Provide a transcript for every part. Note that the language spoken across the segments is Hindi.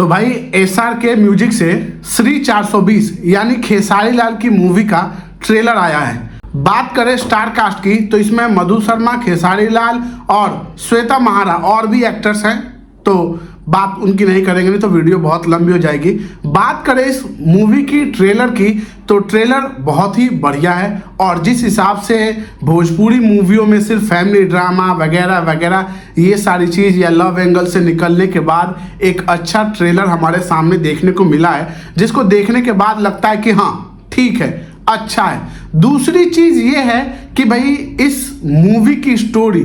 तो भाई एसआर के म्यूजिक से श्री 420 यानी खेसारी लाल की मूवी का ट्रेलर आया है। बात करें स्टार कास्ट की तो इसमें मधु शर्मा, खेसारी लाल और श्वेता महारा और भी एक्टर्स हैं, तो बात उनकी नहीं करेंगे, नहीं तो वीडियो बहुत लंबी हो जाएगी। बात करें इस मूवी की ट्रेलर की तो ट्रेलर बहुत ही बढ़िया है और जिस हिसाब से भोजपुरी मूवियों में सिर्फ फैमिली ड्रामा वगैरह वगैरह ये सारी चीज़ या लव एंगल से निकलने के बाद एक अच्छा ट्रेलर हमारे सामने देखने को मिला है, जिसको देखने के बाद लगता है कि हाँ ठीक है, अच्छा है। दूसरी चीज़ ये है कि भाई इस मूवी की स्टोरी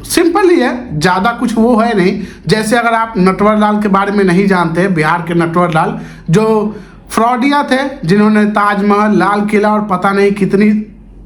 सिंपल ही है, ज़्यादा कुछ वो है नहीं। जैसे अगर आप नटवर लाल के बारे में नहीं जानते, बिहार के नटवर लाल जो फ्रॉडिया थे, जिन्होंने ताजमहल, लाल किला और पता नहीं कितनी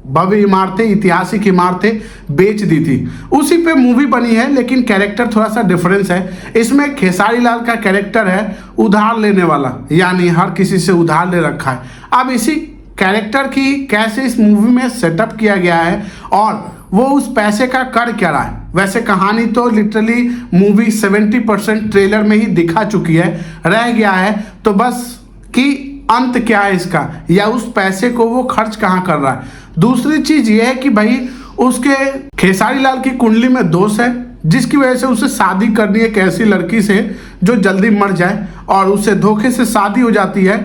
भव्य इमारतें, ऐतिहासिक इमारतें बेच दी थी, उसी पे मूवी बनी है। लेकिन कैरेक्टर थोड़ा सा डिफरेंस है। इसमें खेसारी लाल का कैरेक्टर है उधार लेने वाला, यानी हर किसी से उधार ले रखा है। अब इसी कैरेक्टर की कैसे इस मूवी में सेटअप किया गया है और वो उस पैसे का कर क्या रहा है। वैसे कहानी तो लिटरली मूवी 70% ट्रेलर में ही दिखा चुकी है, रह गया है तो बस कि अंत क्या है इसका, या उस पैसे को वो खर्च कहाँ कर रहा है। दूसरी चीज ये है कि भाई उसके खेसारी लाल की कुंडली में दोष है, जिसकी वजह से उसे शादी करनी है एक ऐसी लड़की से जो जल्दी मर जाए, और उससे धोखे से शादी हो जाती है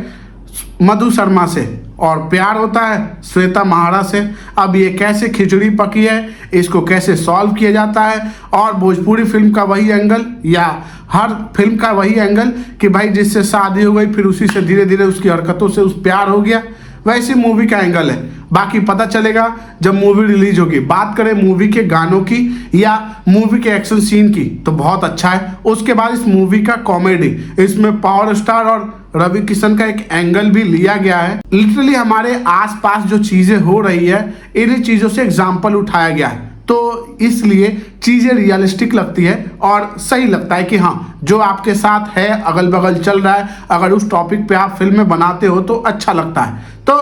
मधु शर्मा से, और प्यार होता है श्वेता महारा से। अब ये कैसे खिचड़ी पकी है, इसको कैसे सॉल्व किया जाता है, और भोजपुरी फिल्म का वही एंगल या हर फिल्म का वही एंगल कि भाई जिससे शादी हो गई फिर उसी से धीरे धीरे उसकी हरकतों से उस प्यार हो गया, वैसी मूवी का एंगल है। बाकी पता चलेगा जब मूवी रिलीज होगी। बात करें मूवी के गानों की या मूवी के एक्शन सीन की तो बहुत अच्छा है। उसके बाद इस मूवी का कॉमेडी, इसमें पावर स्टार और रवि किशन का एक एंगल भी लिया गया है। लिटरली हमारे आसपास जो चीजें हो रही है इन्हीं चीजों से एग्जाम्पल उठाया गया है, तो इसलिए चीजें रियलिस्टिक लगती है और सही लगता है कि हाँ जो आपके साथ है, अगल बगल चल रहा है, अगर उस टॉपिक पे आप फिल्में बनाते हो तो अच्छा लगता है। तो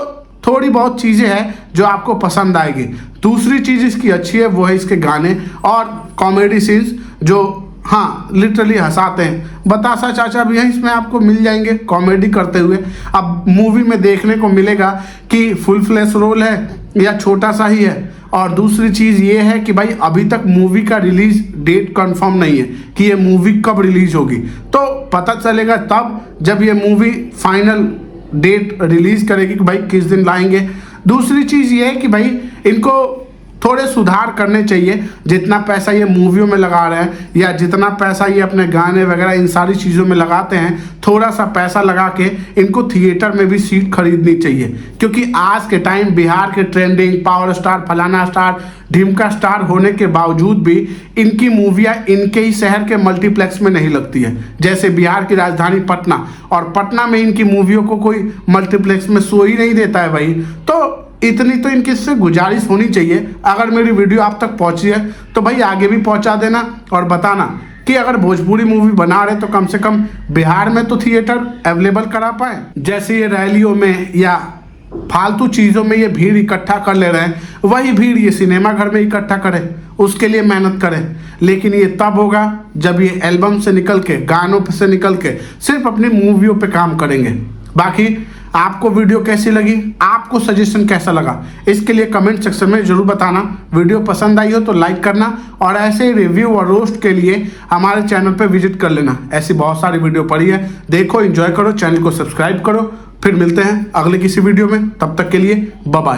थोड़ी बहुत चीज़ें हैं जो आपको पसंद आएगी। दूसरी चीज़ इसकी अच्छी है वो है इसके गाने और कॉमेडी सीन्स जो हाँ लिटरली हंसाते हैं। बतासा चाचा भी हैं इसमें, आपको मिल जाएंगे कॉमेडी करते हुए। अब मूवी में देखने को मिलेगा कि फुल फ्लैश रोल है या छोटा सा ही है। और दूसरी चीज़ ये है कि भाई अभी तक मूवी का रिलीज डेट कंफर्म नहीं है कि ये मूवी कब रिलीज होगी, तो पता चलेगा तब जब ये मूवी फाइनल डेट रिलीज करेगी कि भाई किस दिन लाएंगे। दूसरी चीज़ ये है कि भाई इनको थोड़े सुधार करने चाहिए। जितना पैसा ये मूवियों में लगा रहे हैं या जितना पैसा ये अपने गाने वगैरह इन सारी चीज़ों में लगाते हैं, थोड़ा सा पैसा लगा के इनको थिएटर में भी सीट खरीदनी चाहिए। क्योंकि आज के टाइम बिहार के ट्रेंडिंग पावर स्टार, फलाना स्टार, ढिमका स्टार होने के बावजूद भी इनकी मूवियाँ इनके ही शहर के मल्टीप्लेक्स में नहीं लगती है। जैसे बिहार की राजधानी पटना, और पटना में इनकी मूवियों को कोई मल्टीप्लेक्स में शो ही नहीं देता है भाई। तो इतनी तो इनकी से गुजारिश होनी चाहिए। अगर मेरी वीडियो आप तक पहुंची है तो भाई आगे भी पहुंचा देना और बताना कि अगर भोजपुरी मूवी बना रहे तो कम से कम बिहार में तो थिएटर अवेलेबल करा पाए। जैसे ये रैलियों में या फालतू चीज़ों में ये भीड़ इकट्ठा कर ले रहे हैं, वही भीड़ ये सिनेमा घर में इकट्ठा करें, उसके लिए मेहनत करें। लेकिन ये तब होगा जब ये एल्बम से निकल के, गानों से निकल के सिर्फ अपनी मूवियों पे काम करेंगे। बाकी आपको वीडियो कैसी लगी, आपको सजेशन कैसा लगा, इसके लिए कमेंट सेक्शन में जरूर बताना। वीडियो पसंद आई हो तो लाइक करना और ऐसे रिव्यू और रोस्ट के लिए हमारे चैनल पर विजिट कर लेना। ऐसी बहुत सारी वीडियो पड़ी है, देखो, एंजॉय करो, चैनल को सब्सक्राइब करो। फिर मिलते हैं अगले किसी वीडियो में, तब तक के लिए बाय बाय।